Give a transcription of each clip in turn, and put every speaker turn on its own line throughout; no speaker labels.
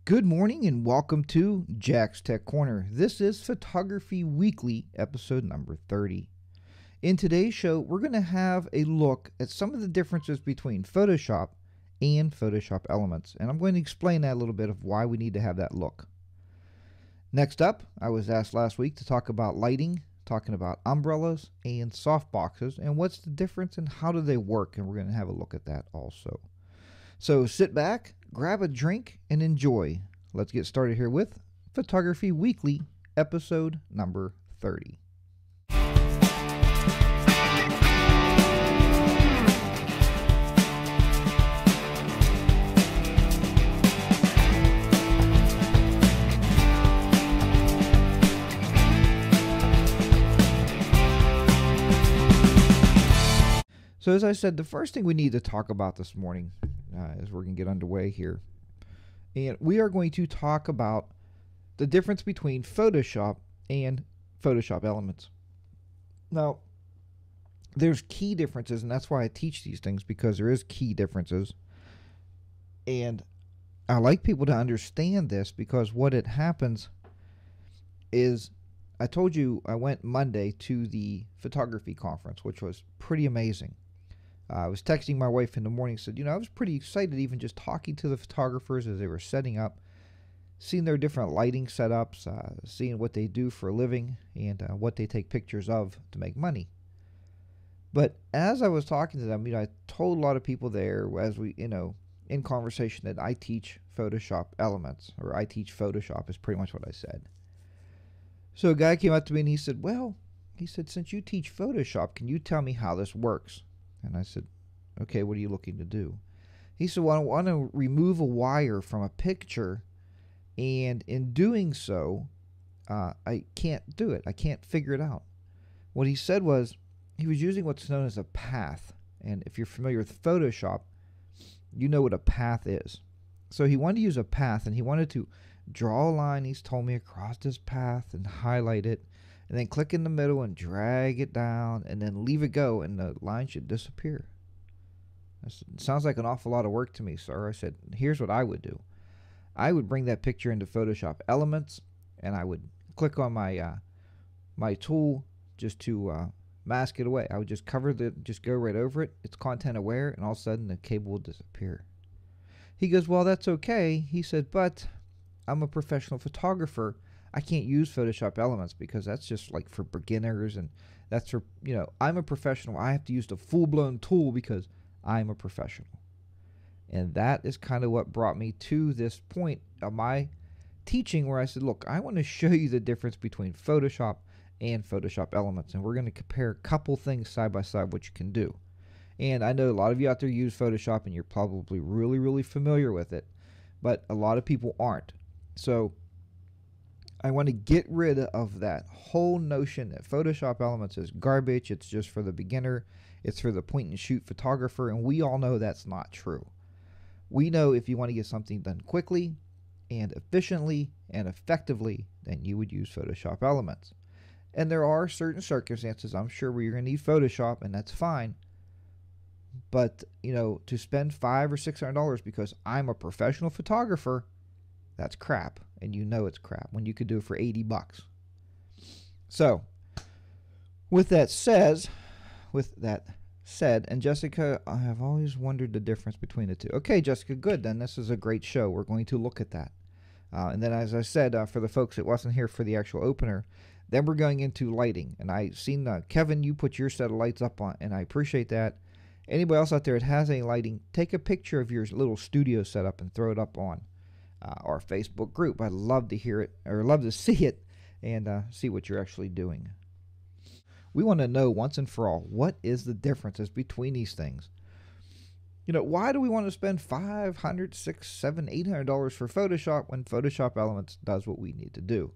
Good morning and welcome to Jack's Tech Corner. This is Photography Weekly, episode number 30. In today's show, we're going to have a look at some of the differences between Photoshop and Photoshop Elements, and I'm going to explain that a little bit of why we need to have that look. Next up, I was asked last week to talk about lighting, talking about umbrellas and softboxes, and what's the difference and how do they work, and we're going to have a look at that also. So sit back, grab a drink, and enjoy. Let's get started here with Photography Weekly, episode number 30. So as I said, the first thing we need to talk about this morning as we're going to get underway here, and we are going to talk about the difference between Photoshop and Photoshop Elements. Now, there's key differences, and that's why I teach these things, because there is key differences. And I like people to understand this, because what it happens is, I told you I went Monday to the photography conference, which was pretty amazing. I was texting my wife in the morning, said, I was pretty excited even just talking to the photographers as they were setting up, seeing their different lighting setups, seeing what they do for a living, and what they take pictures of to make money. But as I was talking to them, I told a lot of people there, as we, in conversation, that I teach Photoshop Elements, or I teach Photoshop is pretty much what I said. So a guy came up to me and he said, since you teach Photoshop, can you tell me how this works? And I said, okay, what are you looking to do? He said, well, I want to remove a wire from a picture, and in doing so, I can't do it. I can't figure it out. What he said was, he was using what's known as a path. And if you're familiar with Photoshop, you know what a path is. So he wanted to use a path, and he wanted to draw a line, he's told me, across this path and highlight it, and then click in the middle and drag it down and then leave it go, and the line should disappear. I said, it sounds like an awful lot of work to me, sir. I said, here's what I would do. I would bring that picture into Photoshop Elements, and I would click on my my tool just to mask it away. I would just just go right over it. It's content aware, and all of a sudden the cable will disappear. He goes, well, that's okay. He said, but I'm a professional photographer. I can't use Photoshop Elements because that's just like for beginners, and that's for, I'm a professional. I have to use the full-blown tool because I'm a professional. And that is kind of what brought me to this point of my teaching, where I said, look, I want to show you the difference between Photoshop and Photoshop Elements, and we're going to compare a couple things side by side what you can do. And I know a lot of you out there use Photoshop, and you're probably really, really familiar with it, but a lot of people aren't. So I want to get rid of that whole notion that Photoshop Elements is garbage. It's just for the beginner. It's for the point and shoot photographer, and we all know that's not true. We know if you want to get something done quickly and efficiently and effectively, then you would use Photoshop Elements. And there are certain circumstances, I'm sure, where you're going to need Photoshop, and that's fine. But, to spend $500 or $600 because I'm a professional photographer, that's crap, and it's crap when you could do it for $80. So, with that said, and Jessica, I have always wondered the difference between the two. Okay, Jessica, good. Then this is a great show. We're going to look at that. And then, as I said, for the folks that wasn't here for the actual opener, then we're going into lighting. And I seen Kevin, you put your set of lights up on, and I appreciate that. Anybody else out there that has any lighting, take a picture of your little studio setup and throw it up on our Facebook group. I'd love to hear it, or love to see it, and see what you're actually doing. We want to know once and for all, what is the differences between these things? Why do we want to spend $500, $600, $700, $800 for Photoshop when Photoshop Elements does what we need to do?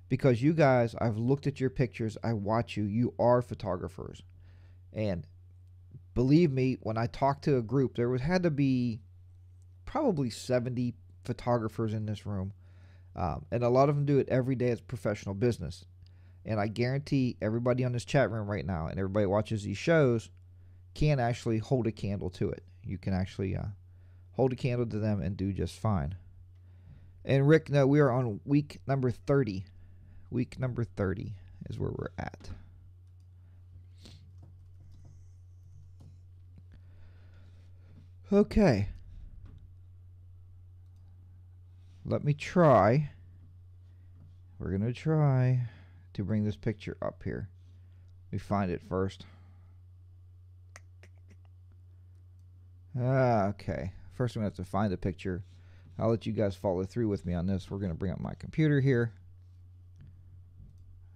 Because you guys, I've looked at your pictures, I watch you, you are photographers. And believe me, when I talked to a group, there had to be probably 70 photographers in this room, and a lot of them do it every day as professional business. And I guarantee everybody on this chat room right now and everybody watches these shows can actually hold a candle to it. You can actually hold a candle to them and do just fine. And Rick, no, we are on week number 30. Week number 30 is where we're at. Okay. Let me try. We're going to try to bring this picture up here. Let me find it first. Okay. First, I'm going to have to find the picture. I'll let you guys follow through with me on this. We're going to bring up my computer here.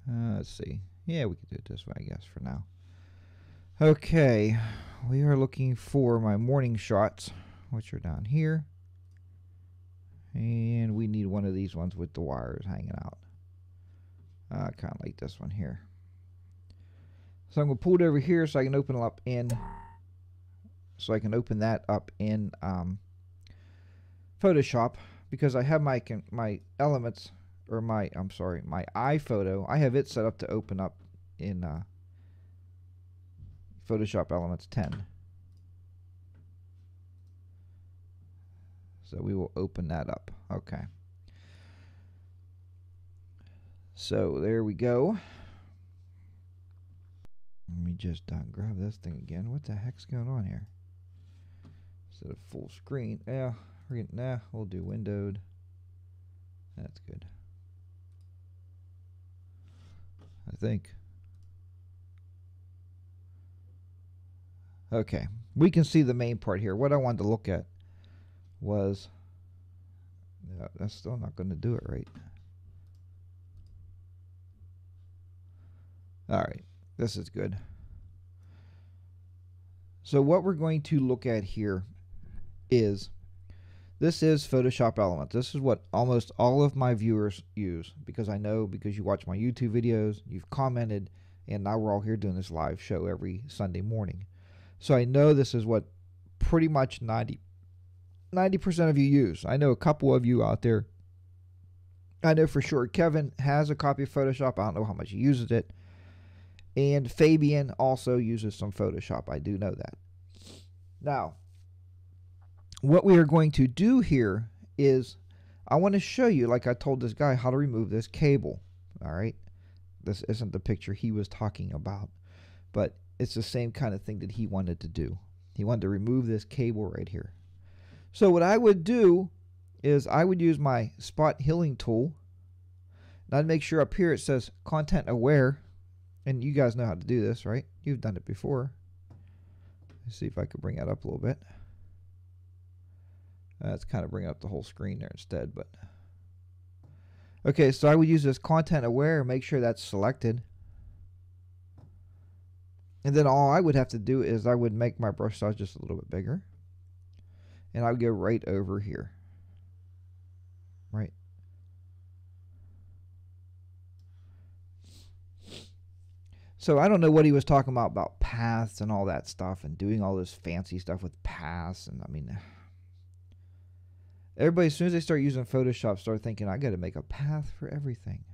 Let's see. Yeah, we can do it this way, I guess, for now. Okay. We are looking for my morning shots, which are down here. And we need one of these ones with the wires hanging out. Kind of like this one here. So I'm going to pull it over here so I can open it up in... So I can open that up in Photoshop, because I have my elements, or my iPhoto. I have it set up to open up in Photoshop Elements 10. So we will open that up. Okay. So there we go. Let me just grab this thing again. What the heck's going on here? Instead of full screen. Yeah, we'll do windowed. That's good. I think. Okay, we can see the main part here. What I wanted to look at was, no, that's still not going to do it right. All right, this is good. So what we're going to look at here is, this is Photoshop Elements. This is what almost all of my viewers use, because I know, because you watch my YouTube videos, you've commented, and now we're all here doing this live show every Sunday morning. So I know this is what pretty much 90% of you use. I know a couple of you out there. I know for sure Kevin has a copy of Photoshop. I don't know how much he uses it. And Fabian also uses some Photoshop. I do know that. Now, what we are going to do here is, I want to show you, like I told this guy, how to remove this cable. All right. This isn't the picture he was talking about, but it's the same kind of thing that he wanted to do. He wanted to remove this cable right here. So what I would do is I would use my spot healing tool. And I'd make sure up here it says content aware. And you guys know how to do this, right? You've done it before. Let's see if I could bring that up a little bit. That's kind of bringing up the whole screen there instead, but okay, so I would use this content aware and make sure that's selected. And then all I would have to do is I would make my brush size just a little bit bigger. And I would go right over here. Right. So I don't know what he was talking about paths and all that stuff and doing all this fancy stuff with paths. And I mean, everybody, as soon as they start using Photoshop, start thinking, I got to make a path for everything.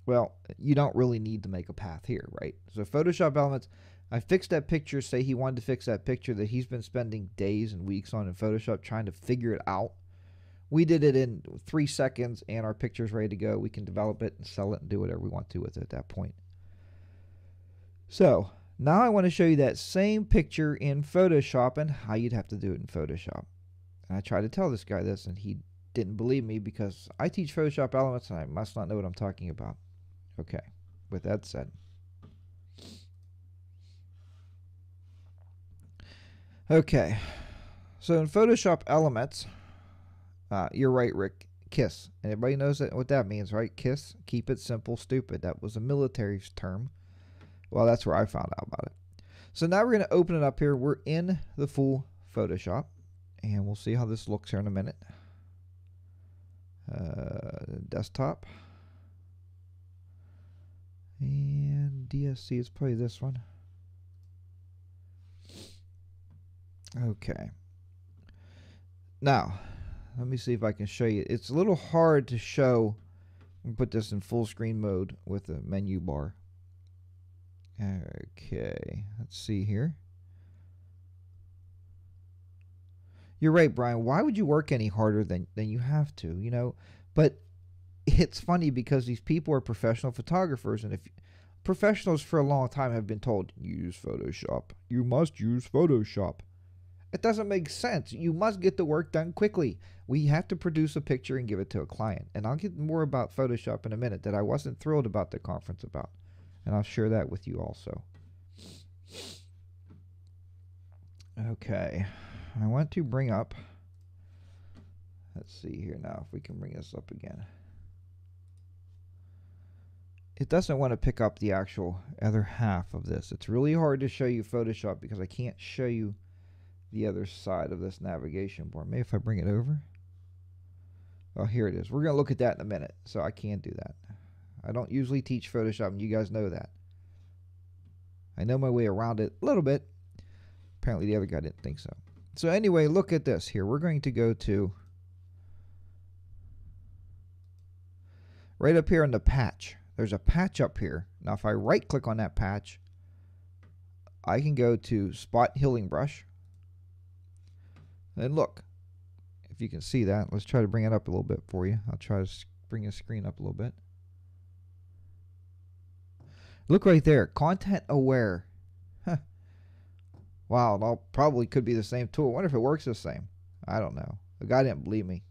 Well, you don't really need to make a path here, right? So Photoshop Elements, I fixed that picture. Say he wanted to fix that picture that he's been spending days and weeks on in Photoshop trying to figure it out. We did it in 3 seconds, and our picture's ready to go. We can develop it and sell it and do whatever we want to with it at that point. So now I want to show you that same picture in Photoshop and how you'd have to do it in Photoshop. And I tried to tell this guy this, and he didn't believe me, because I teach Photoshop Elements and I must not know what I'm talking about. Okay, with that said. Okay, so in Photoshop Elements, you're right, Rick, KISS. And everybody knows that, what that means, right? KISS, keep it simple, stupid. That was a military term. Well, that's where I found out about it. So now we're going to open it up here. We're in the full Photoshop, and we'll see how this looks here in a minute. Desktop. And DSC is probably this one. Okay. Now, let me see if I can show you. It's a little hard to show. I'm put this in full screen mode with the menu bar. Okay, let's see here. You're right, Brian. Why would you work any harder than you have to, you know? But it's funny because these people are professional photographers, and if professionals for a long time have been told, use Photoshop. You must use Photoshop. It doesn't make sense. You must get the work done quickly. We have to produce a picture and give it to a client. And I'll get more about Photoshop in a minute that I wasn't thrilled about the conference about. And I'll share that with you also. Okay. I want to bring up, let's see here now if we can bring this up again. It doesn't want to pick up the actual other half of this. It's really hard to show you Photoshop because I can't show you the other side of this navigation bar. Maybe if I bring it over. Oh, here it is. We're going to look at that in a minute, so I can't do that. I don't usually teach Photoshop, and you guys know that. I know my way around it a little bit. Apparently the other guy didn't think so. So anyway, look at this here. We're going to go to right up here on the patch. There's a patch up here. Now if I right click on that patch, I can go to spot healing brush. And look, if you can see that, let's try to bring it up a little bit for you. I'll try to bring the screen up a little bit. Look right there, content aware. Huh. Wow, it all probably could be the same tool. I wonder if it works the same. I don't know. The guy didn't believe me.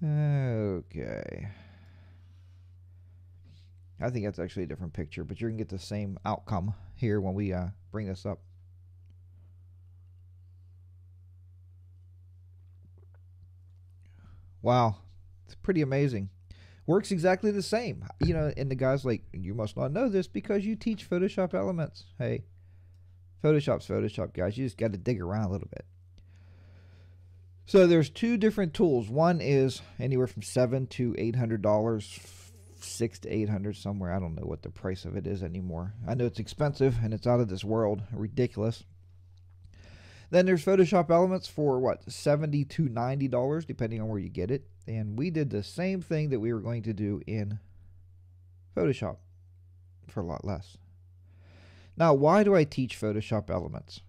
Okay. I think that's actually a different picture, but you're going to get the same outcome here when we bring this up. Wow, it's pretty amazing. Works exactly the same. You know, and the guy's like, you must not know this because you teach Photoshop Elements. Hey, Photoshop's Photoshop, guys. You just got to dig around a little bit. So there's two different tools. One is anywhere from $700 to $800, $600 to $800 somewhere. I don't know what the price of it is anymore. I know it's expensive and it's out of this world, ridiculous. Then there's Photoshop Elements for what, $70 to $90 depending on where you get it. And we did the same thing that we were going to do in Photoshop for a lot less. Now, why do I teach Photoshop Elements?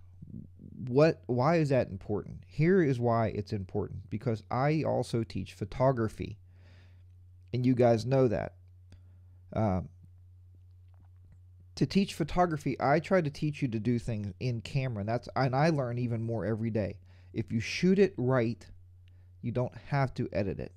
Why is that important? Here is why it's important. Because I also teach photography. And you guys know that. To teach photography, I try to teach you to do things in camera. And I learn even more every day. If you shoot it right, you don't have to edit it.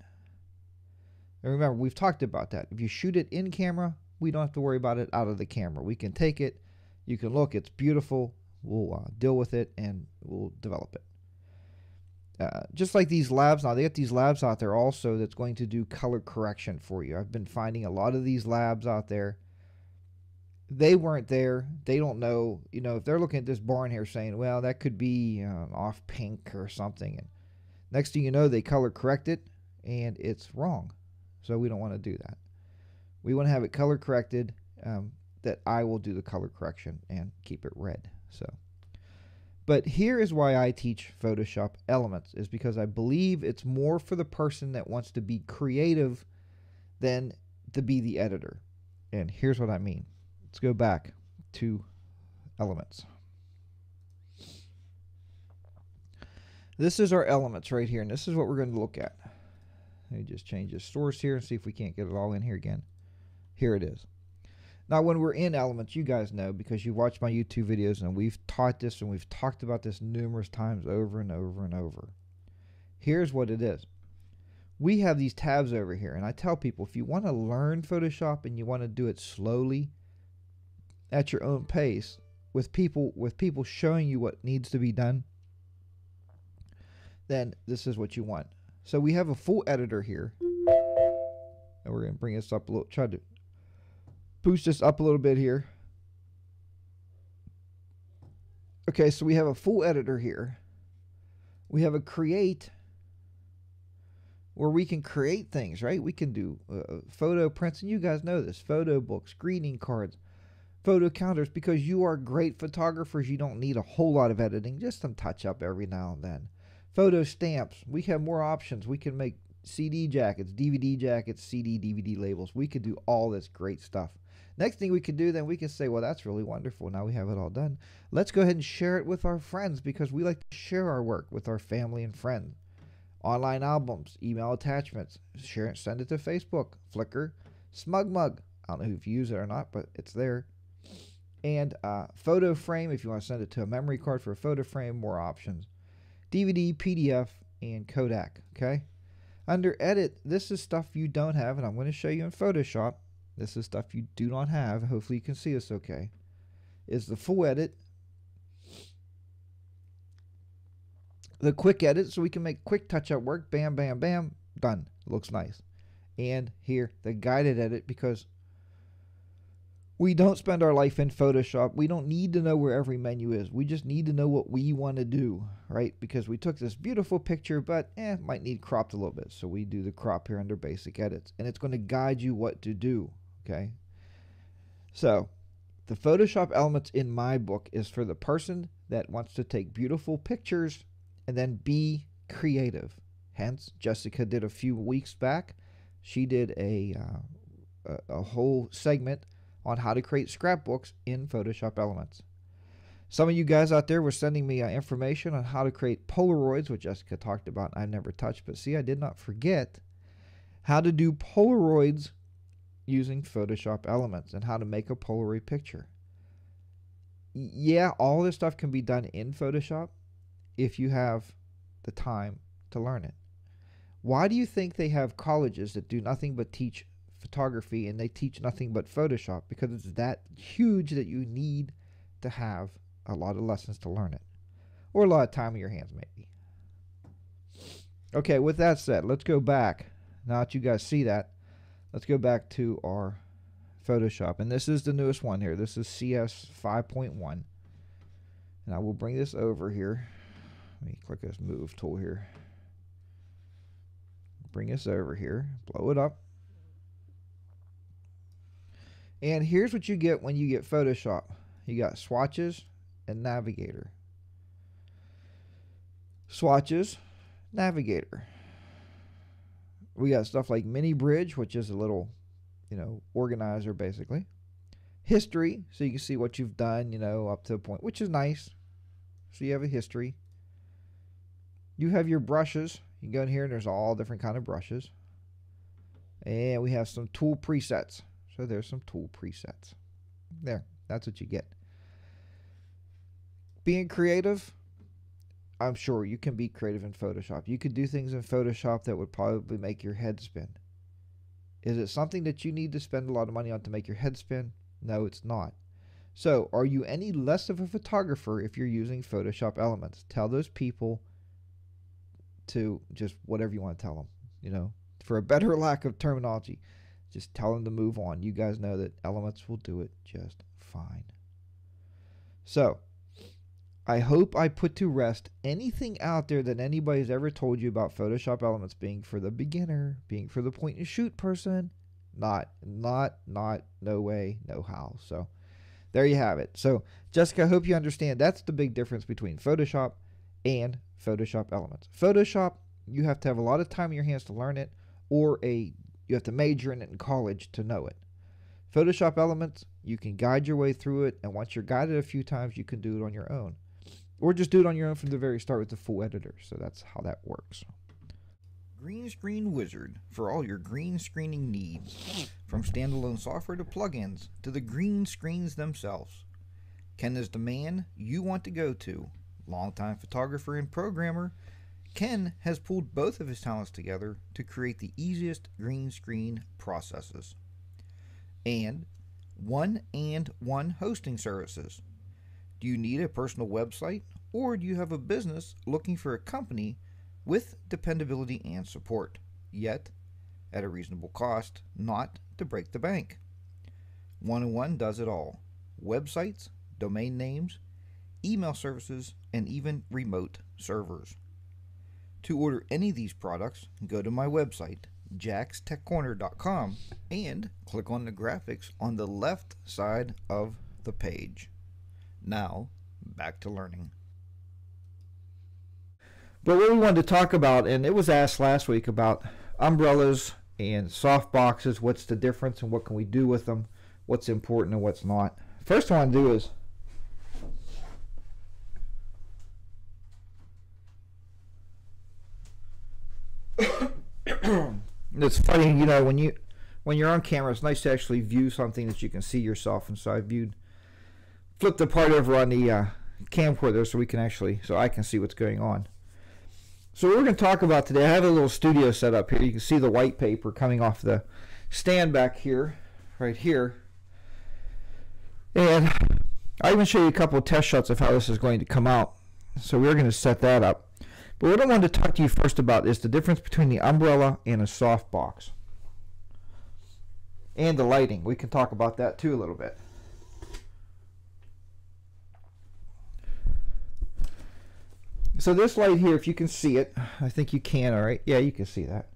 And remember, we've talked about that. If you shoot it in camera, we don't have to worry about it out of the camera. We can take it, you can look, it's beautiful, we'll deal with it, and we'll develop it. Just like these labs now, they got these labs out there also that's going to do color correction for you. I've been finding a lot of these labs out there. They weren't there. They don't know, you know, if they're looking at this barn here saying, well, that could be off pink or something. And next thing you know, they color correct it and it's wrong. So we don't want to do that. We want to have it color corrected, that I will do the color correction and keep it red. So, but here is why I teach Photoshop Elements, is because I believe it's more for the person that wants to be creative than to be the editor. And here's what I mean. Let's go back to Elements. This is our Elements right here, and this is what we're going to look at. Let me just change the source here and see if we can't get it all in here again. Here it is. Now, when we're in Elements, you guys know because you've watched my YouTube videos and we've taught this and we've talked about this numerous times over and over and over. Here's what it is. We have these tabs over here, and I tell people if you want to learn Photoshop and you want to do it slowly at your own pace with people showing you what needs to be done, then this is what you want. So we have a full editor here, and we're going to bring this up a little, try to boost this up a little bit here. Okay, so we have a full editor here. We have a create where we can create things, right? We can do photo prints, and you guys know this, photo books, greeting cards, photo counters. Because you are great photographers, you don't need a whole lot of editing, just some touch up every now and then. Photo stamps, we have more options. We can make CD jackets, DVD jackets, CD, DVD labels. We could do all this great stuff. Next thing we can do, then we can say, well, that's really wonderful. Now we have it all done. Let's go ahead and share it with our friends, because we like to share our work with our family and friends. Online albums, email attachments, share it, send it to Facebook, Flickr, SmugMug. I don't know if you use it or not, but it's there. And photo frame, if you want to send it to a memory card for a photo frame, more options. DVD, PDF, and Kodak, okay? Under edit, this is stuff you don't have, and I'm going to show you in Photoshop. This is stuff you do not have. Hopefully you can see this okay. Is the full edit, the quick edit, so we can make quick touch-up work. Bam, bam, bam, done. Looks nice. And here, the guided edit, because we don't spend our life in Photoshop. We don't need to know where every menu is. We just need to know what we want to do, right? Because we took this beautiful picture, but might need cropped a little bit. So we do the crop here under basic edits, and it's going to guide you what to do, okay? So the Photoshop elements in my book is for the person that wants to take beautiful pictures and then be creative. Hence, Jessica did a few weeks back. She did a whole segment on how to create scrapbooks in Photoshop Elements. Some of you guys out there were sending me information on how to create Polaroids, which Jessica talked about I never touched, but see, I did not forget how to do Polaroids using Photoshop Elements and how to make a Polaroid picture. Yeah, all this stuff can be done in Photoshop if you have the time to learn it. Why do you think they have colleges that do nothing but teach photography and they teach nothing but Photoshop? Because it's that huge that you need to have a lot of lessons to learn it, or a lot of time in your hands maybe. Okay, with that said, let's go back. Now that you guys see that, let's go back to our Photoshop, and this is the newest one here. This is CS 5.1, and I will bring this over here. Let me click this move tool here. Bring this over here, blow it up. And here's what you get when you get Photoshop. You got swatches and navigator. Swatches, navigator. We got stuff like mini bridge, which is a little, organizer basically. History, so you can see what you've done, up to a point, which is nice. So you have a history. You have your brushes. You can go in here and there's all different kind of brushes. And we have some tool presets. So there's some tool presets. There, that's what you get. Being creative, I'm sure you can be creative in Photoshop. You could do things in Photoshop that would probably make your head spin. Is it something that you need to spend a lot of money on to make your head spin? No, it's not. So, are you any less of a photographer if you're using Photoshop Elements? Tell those people to just whatever you want to tell them, for a better lack of terminology. Just tell them to move on. You guys know that Elements will do it just fine. So, I hope I put to rest anything out there that anybody's ever told you about Photoshop Elements being for the beginner, being for the point and shoot person. Not, no way, no how. So, there you have it. So, Jessica, I hope you understand that's the big difference between Photoshop and Photoshop Elements. Photoshop, you have to have a lot of time in your hands to learn it, or you have to major in it in college to know it. Photoshop Elements, you can guide your way through it, and once you're guided a few times, you can do it on your own. Or just do it on your own from the very start with the full editor. So that's how that works. Green Screen Wizard for all your green screening needs. From standalone software to plugins to the green screens themselves. Ken is the man you want to go to. Longtime photographer and programmer, Ken has pulled both of his talents together to create the easiest green screen processes. And one hosting services. Do you need a personal website, or do you have a business looking for a company with dependability and support, yet at a reasonable cost, not to break the bank? One does it all. Websites, domain names, email services, and even remote servers. To order any of these products, go to my website, jackstechcorner.com, and click on the graphics on the left side of the page. Now, back to learning. But what we wanted to talk about, and it was asked last week about umbrellas and soft boxes, what's the difference and what can we do with them? what's important and what's not. First I want to do is it's funny, you know, when you're on camera, it's nice to actually view something that you can see yourself. And so I flipped the part over on the camcorder so I can see what's going on. So what we're going to talk about today, I have a little studio set up here. You can see the white paper coming off the stand back here, right here. And I even show you a couple of test shots of how this is going to come out. So we're going to set that up. But what I wanted to talk to you first about is the difference between the umbrella and a softbox. And the lighting. We can talk about that too a little bit. So this light here, if you can see it, I think you can, all right? Yeah, you can see that.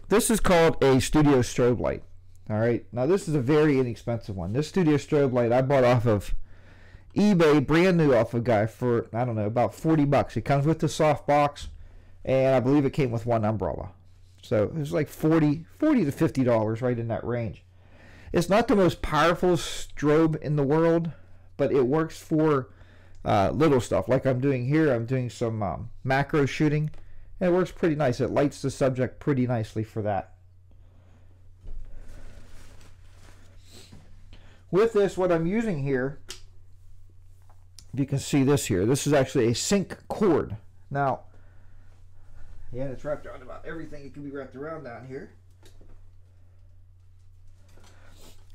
This is called a studio strobe light, all right? Now this is a very inexpensive one. This studio strobe light I bought off of eBay, brand new off a guy for, I don't know, about 40 bucks. It comes with the soft box, and I believe it came with one umbrella. So it was like $40 to $50, right in that range. It's not the most powerful strobe in the world, but it works for little stuff like I'm doing here. I'm doing some macro shooting, and it works pretty nice. It lights the subject pretty nicely for that. With this, what I'm using here, you can see this here. This is actually a sync cord. Now, yeah, it's wrapped around about everything it can be wrapped around down here.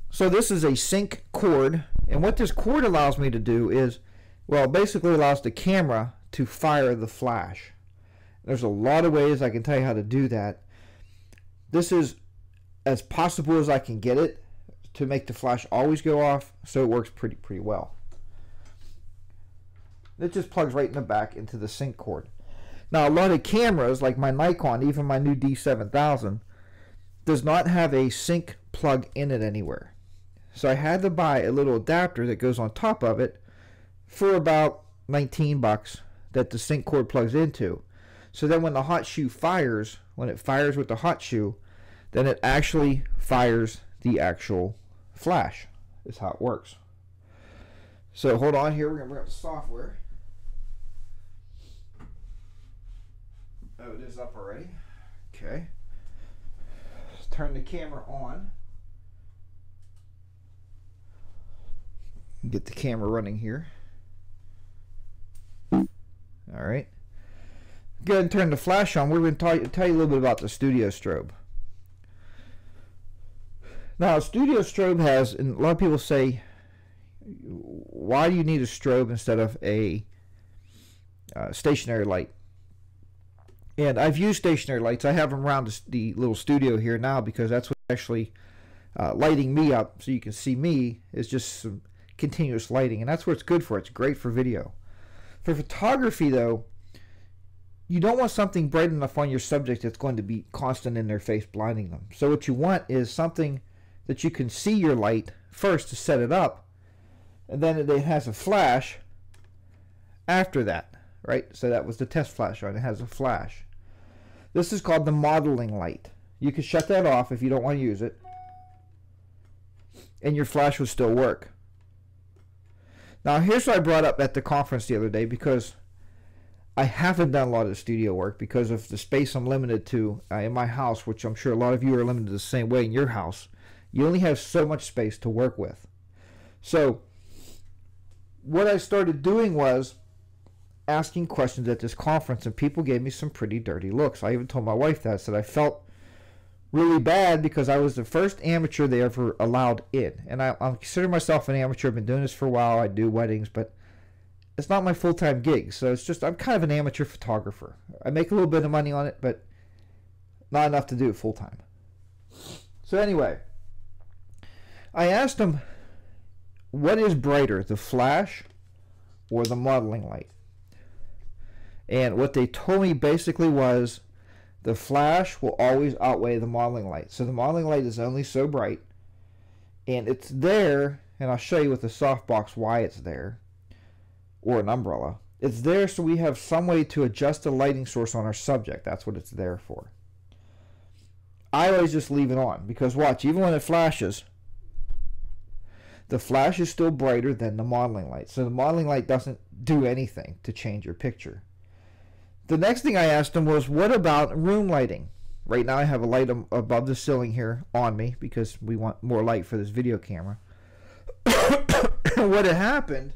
So this is a sync cord, and what this cord allows me to do is, well, basically allows the camera to fire the flash. There's a lot of ways I can tell you how to do that. This is as possible as I can get it to make the flash always go off, so it works pretty well. It just plugs right in the back into the sync cord. Now a lot of cameras, like my Nikon, even my new D7000, does not have a sync plug in it anywhere. So I had to buy a little adapter that goes on top of it for about 19 bucks that the sync cord plugs into. So then when the hot shoe fires, when it fires with the hot shoe, then it actually fires the actual flash, is how it works. So hold on here, we're going to bring up the software. Oh, it is up already. Okay. Let's turn the camera on. Get the camera running here. Alright. Go ahead and turn the flash on. We're going to tell you a little bit about the studio strobe. Now, a studio strobe has, and a lot of people say, why do you need a strobe instead of a stationary light? And I've used stationary lights. I have them around the little studio here now because that's what's actually lighting me up so you can see me, is just some continuous lighting. And that's what it's good for. It's great for video. For photography, though, you don't want something bright enough on your subject that's going to be constant in their face, blinding them. So what you want is something that you can see your light first to set it up, and then it has a flash after that, right? So that was the test flash on it. It has a flash. This is called the modeling light. You can shut that off if you don't want to use it, and your flash will still work. Now here's what I brought up at the conference the other day, because I haven't done a lot of studio work because of the space I'm limited to in my house, which I'm sure a lot of you are limited the same way in your house. You only have so much space to work with. So what I started doing was asking questions at this conference, and people gave me some pretty dirty looks. I even told my wife that. I said I felt really bad because I was the first amateur they ever allowed in. And I consider myself an amateur. I've been doing this for a while. I do weddings, but it's not my full-time gig. So it's just, I'm kind of an amateur photographer. I make a little bit of money on it, but not enough to do it full-time. So anyway, I asked them, what is brighter, the flash or the modeling light? And what they told me basically was the flash will always outweigh the modeling light. So the modeling light is only so bright, and it's there, and I'll show you with the softbox why it's there, or an umbrella. It's there so we have some way to adjust the lighting source on our subject. That's what it's there for. I always just leave it on because watch, even when it flashes, The flash is still brighter than the modeling light. So the modeling light doesn't do anything to change your picture. The next thing I asked him was, what about room lighting? Right now I have a light above the ceiling here on me because we want more light for this video camera. What had happened,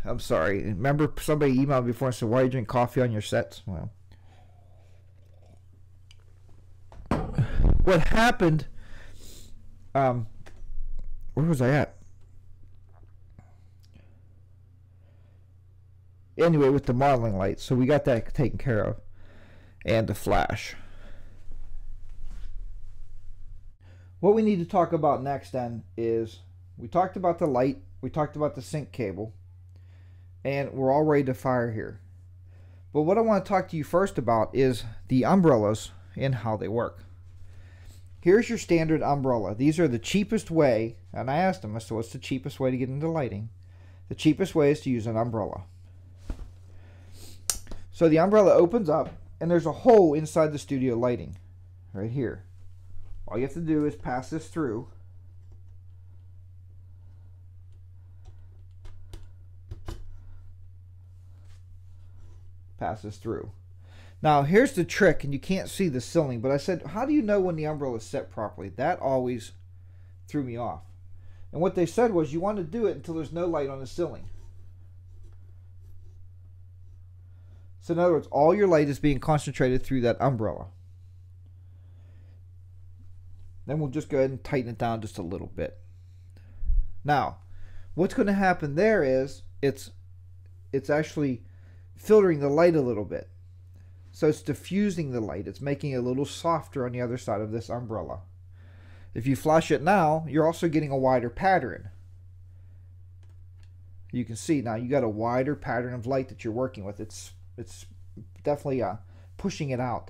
I'm sorry, remember somebody emailed before and said, why do you drink coffee on your sets? Well, what happened, where was I at? Anyway, with the modeling lights, so we got that taken care of, and the flash. What we need to talk about next then is, we talked about the light, we talked about the sync cable, and we're all ready to fire here. But what I want to talk to you first about is the umbrellas and how they work. Here's your standard umbrella. These are the cheapest way, and I asked them, I said, what's the cheapest way to get into lighting? The cheapest way is to use an umbrella. So the umbrella opens up, and there's a hole inside the studio lighting, right here. All you have to do is pass this through. Pass this through. Now here's the trick, and you can't see the ceiling, but I said, how do you know when the umbrella is set properly? That always threw me off. And what they said was, you want to do it until there's no light on the ceiling. So in other words, all your light is being concentrated through that umbrella. Then we'll just go ahead and tighten it down just a little bit. Now, what's going to happen there is, it's actually filtering the light a little bit. So it's diffusing the light. It's making it a little softer on the other side of this umbrella. If you flash it now, you're also getting a wider pattern. You can see now you got a wider pattern of light that you're working with. It's definitely pushing it out.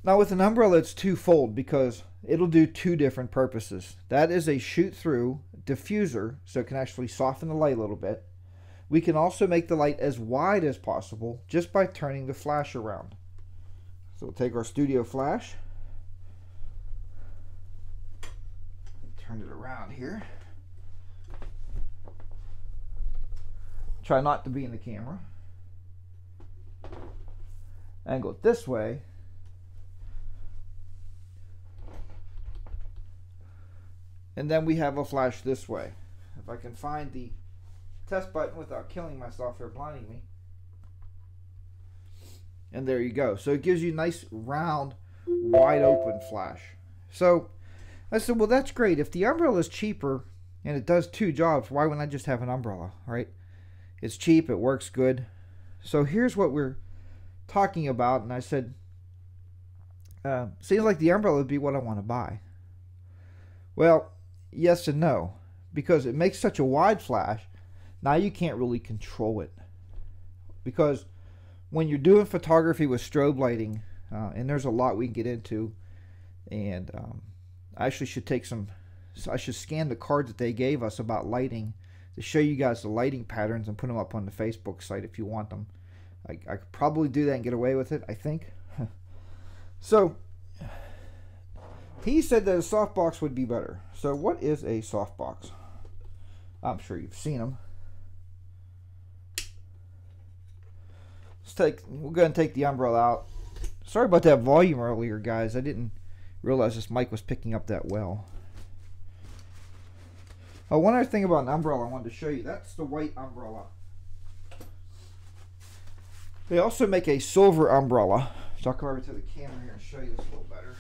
Now with an umbrella, it's twofold because it'll do two different purposes. That is a shoot-through diffuser, so it can actually soften the light a little bit. We can also make the light as wide as possible just by turning the flash around. So we'll take our studio flash, turn it around here. Try not to be in the camera. Angle it this way. And then we have a flash this way. If I can find the test button without killing myself or blinding me. And there you go. So it gives you a nice round, wide open flash. So I said, well, that's great. If the umbrella is cheaper and it does two jobs, why wouldn't I just have an umbrella, right? It's cheap, it works good. So here's what we're talking about. And I said, seems like the umbrella would be what I want to buy. Well, yes and no, because it makes such a wide flash. Now you can't really control it, because when you're doing photography with strobe lighting, and there's a lot we can get into, and I actually should take some, I should scan the cards that they gave us about lighting to show you guys the lighting patterns and put them up on the Facebook site if you want them. I could probably do that and get away with it, I think. So he said that a softbox would be better. So what is a softbox? I'm sure you've seen them. We'll go ahead and take the umbrella out. Sorry about that volume earlier, guys. I didn't realize this mic was picking up that well. One other thing about an umbrella I wanted to show you. That's the white umbrella. They also make a silver umbrella. So I'll come over to the camera here and show you this a little better.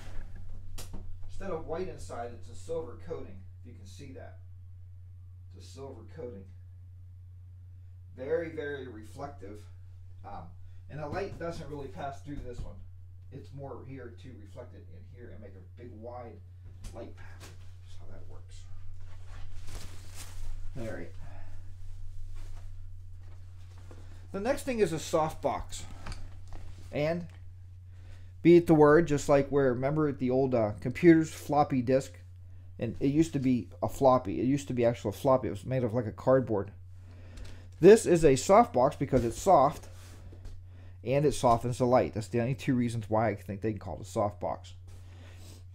Instead of white inside, it's a silver coating. If you can see that. It's a silver coating. Very, very reflective. And the light doesn't really pass through this one. It's more here to reflect it in here and make a big wide light path. That's how that works. All right. The next thing is a softbox. And be it the word, just like where, remember the old computers, floppy disk, and it used to be a floppy. It used to be actual floppy. It was made of like a cardboard. This is a softbox because it's soft and it softens the light. That's the only two reasons why I think they can call it a softbox.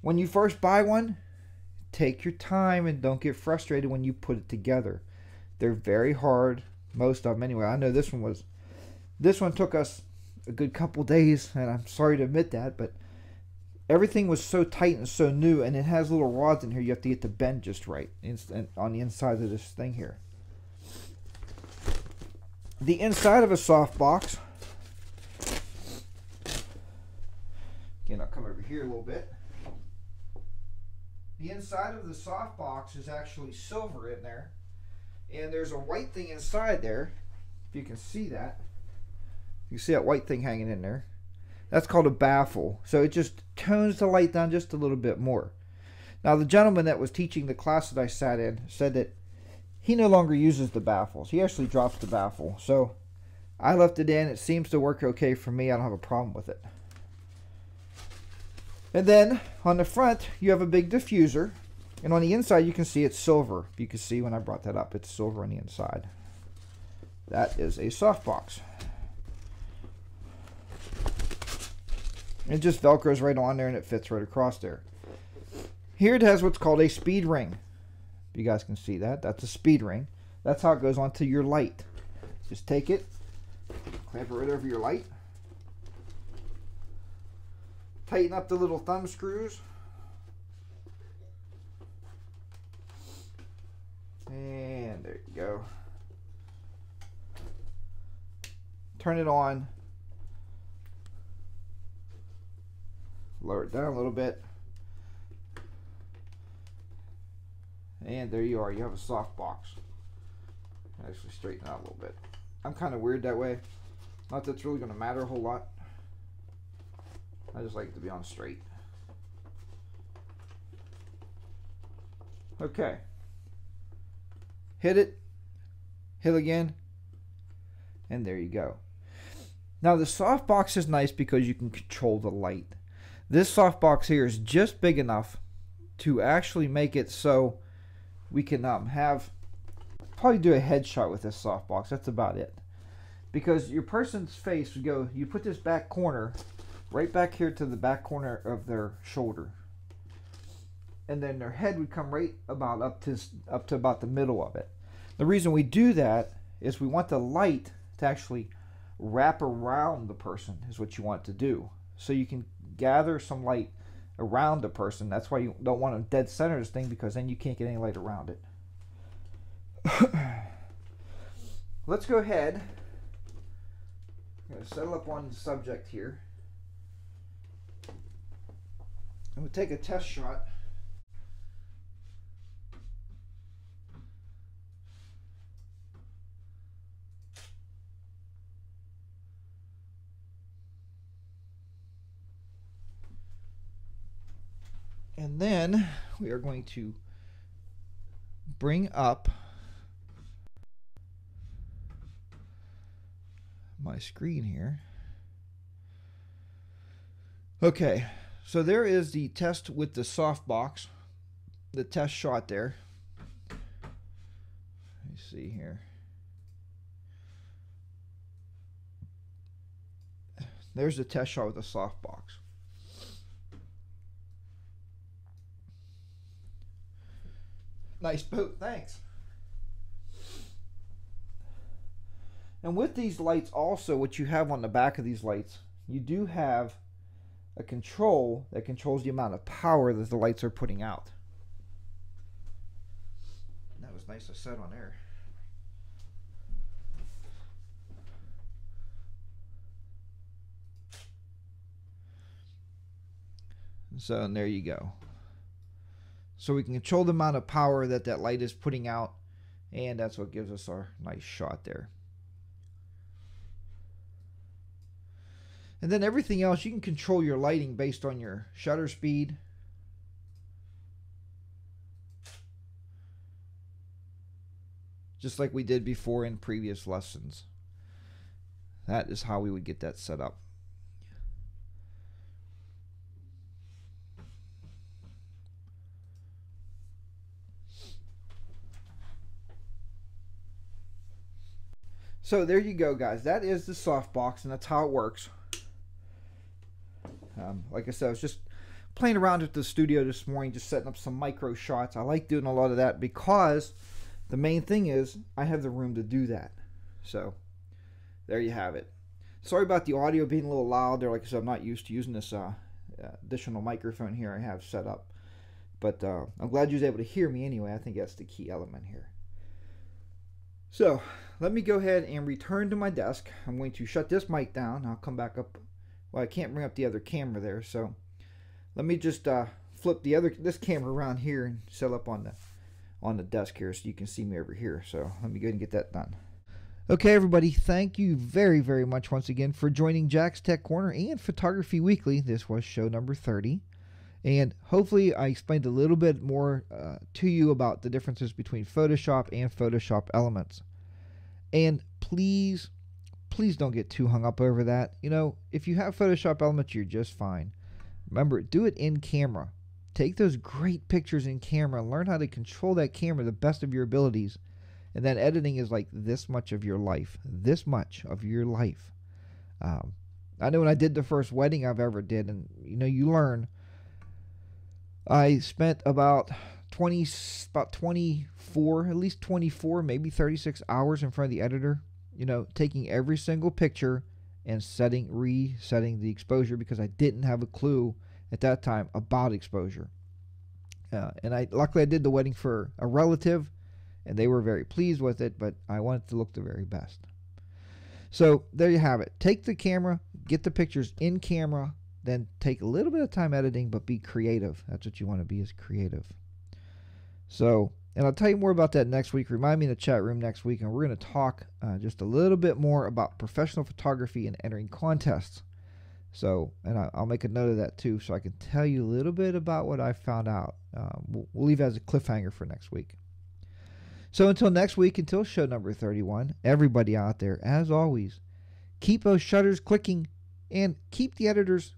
When you first buy one, take your time and don't get frustrated when you put it together. They're very hard, most of them anyway. I know this one took us a good couple days, and I'm sorry to admit that, but everything was so tight and so new, and it has little rods in here you have to get the bend just right on the inside of this thing here. The inside of a softbox, again, I'll come over here a little bit. The inside of the softbox is actually silver in there, and there's a white thing inside there. If you can see that, you see that white thing hanging in there. That's called a baffle. So it just tones the light down just a little bit more. Now, the gentleman that was teaching the class that I sat in said that he no longer uses the baffles. He actually drops the baffle. So I left it in. It seems to work okay for me. I don't have a problem with it. And then on the front, you have a big diffuser. And on the inside, you can see it's silver. You can see when I brought that up, it's silver on the inside. That is a softbox. It just Velcros right on there and it fits right across there. Here it has what's called a speed ring. You guys can see that. That's a speed ring. That's how it goes onto your light. Just take it, clamp it right over your light. Tighten up the little thumb screws. And there you go. Turn it on. Lower it down a little bit. And there you are. You have a soft box. Actually straighten it out a little bit. I'm kind of weird that way. Not that it's really going to matter a whole lot. I just like it to be on straight. Okay. Hit it. Hit again. And there you go. Now the softbox is nice because you can control the light. This softbox here is just big enough to actually make it so we can probably do a headshot with this softbox. That's about it. Because your person's face would go, you put this back corner right back here to the back corner of their shoulder. And then their head would come right about up to about the middle of it. The reason we do that is we want the light to actually wrap around the person is what you want to do. So you can gather some light around the person. That's why you don't want to dead center this thing, because then you can't get any light around it. Let's go ahead. I'm going to settle up on the subject here. I'm going to take a test shot. And then we are going to bring up my screen here. Okay, so there is the test with the softbox, the test shot there. Let me see here. There's the test shot with the softbox. Nice boat, thanks. And with these lights also, what you have on the back of these lights, you do have a control that controls the amount of power that the lights are putting out. That was nice to set on there. So, and there you go. So we can control the amount of power that that light is putting out, and that's what gives us our nice shot there. And then everything else, you can control your lighting based on your shutter speed. Just like we did before in previous lessons. That is how we would get that set up. So there you go, guys. That is the softbox, and that's how it works. Like I said, I was just playing around with the studio this morning, just setting up some micro shots. I like doing a lot of that because the main thing is I have the room to do that. So there you have it. Sorry about the audio being a little loud there. Like I said, I'm not used to using this additional microphone here I have set up. But I'm glad you was able to hear me anyway. I think that's the key element here. So let me go ahead and return to my desk. I'm going to shut this mic down. I'll come back up. Well, I can't bring up the other camera there, so let me just flip this camera around here and set up on the desk here so you can see me over here. So let me go ahead and get that done. Okay, everybody, thank you very, very much once again for joining Jack's Tech Corner and Photography Weekly. This was show number 30. And hopefully I explained a little bit more to you about the differences between Photoshop and Photoshop Elements. And please don't get too hung up over that. You know, if you have Photoshop Elements, you're just fine. Remember, do it in camera. Take those great pictures in camera. Learn how to control that camera the best of your abilities. And then editing is like this much of your life. This much of your life. I know when I did the first wedding I've ever did, and you know, you learn. I spent about 24, at least 24, maybe 36 hours in front of the editor, you know, taking every single picture and resetting the exposure because I didn't have a clue at that time about exposure. And luckily I did the wedding for a relative, and they were very pleased with it, but I wanted to look the very best. So there you have it. Take the camera, get the pictures in camera, then take a little bit of time editing, but be creative. That's what you want to be, is creative. So, and I'll tell you more about that next week. Remind me in the chat room next week, and we're going to talk just a little bit more about professional photography and entering contests. So, and I'll make a note of that too, so I can tell you a little bit about what I found out. We'll leave it as a cliffhanger for next week. So until next week, until show number 31, everybody out there, as always, keep those shutters clicking and keep the editors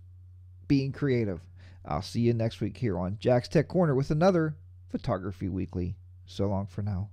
being creative. I'll see you next week here on Jack's Tech Corner with another Photography Weekly. So long for now.